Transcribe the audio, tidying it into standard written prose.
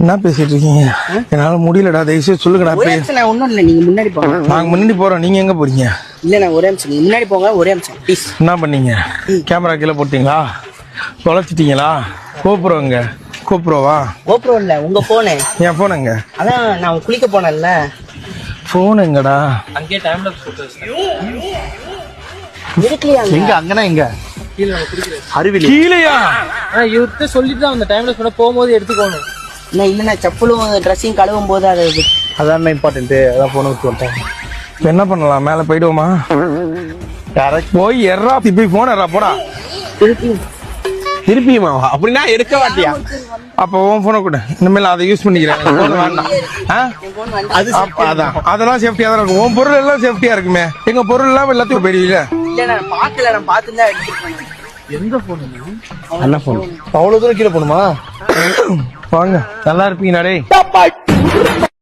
என்ன பேசிட்டு இருக்கீங்க? என்னால முடியலடா, தயவுசெய்து சொல்லுங்கடா. ஒன்றும் இல்லை, நீங்க முன்னாடி போங்க. நாங்க முன்னாடி போறோம், நீங்க எங்க போறீங்க? இல்லை நான் ஒரே நிமிஷம், நீங்க முன்னாடி போங்க, ஒரே நிமிஷம் ப்ளீஸ். என்ன பண்ணீங்க? கேமரா கீழே போட்டீங்களா? தொலைச்சிட்டீங்களா? கோப்ரோங்க. கோப்ரோவா? கோப்ரோ இல்லை, உங்க போனு. என் போனுங்க. அதான் நான் குளிக்க போனேன்ல. போனுங்கடா. அங்கே டைம்ல இருக்கலையா? எங்க? அங்கனா எங்க? அருவில கீழையா? இவர்கிட்ட சொல்லிட்டு தான் அந்த டைம்ல சொன்ன போகும்போது எடுத்துக்கோணும். இல்லை இல்லைண்ணா, செப்பலும் ட்ரெஸ்ஸையும் கழுவும் போது அது அதான் இம்பார்ட்டன்ட். அதான் போன விட்டு வந்துட்டேன். இப்போ என்ன பண்ணலாம்? மேலே போயிடுவோமா? யாராச்சும் போய் எறா, போய் போன எறா போடா. திருப்பியுமா? அப்படின்னா எடுக்க மாட்டியா? அப்போ உன் போனை கூட இனிமேல் அதை யூஸ் பண்ணிக்கிறேன். வேண்டாம். அதான் அதெல்லாம் சேஃப்டியா தான் இருக்கும். உன் பொருள் எல்லாம் சேஃப்டியா இருக்குமே. எங்க பொருள் எல்லாம் எல்லாத்தையும் போயிடுவீல. இல்லை நான் பார்க்கல, நான் பார்த்து தான் எடுத்துருக்கேன். எந்த போன்? என்ன போன்? அவ்வளவு தூரம் கீழே போகணுமா? வாங்க, நல்லா இருப்பீங்க.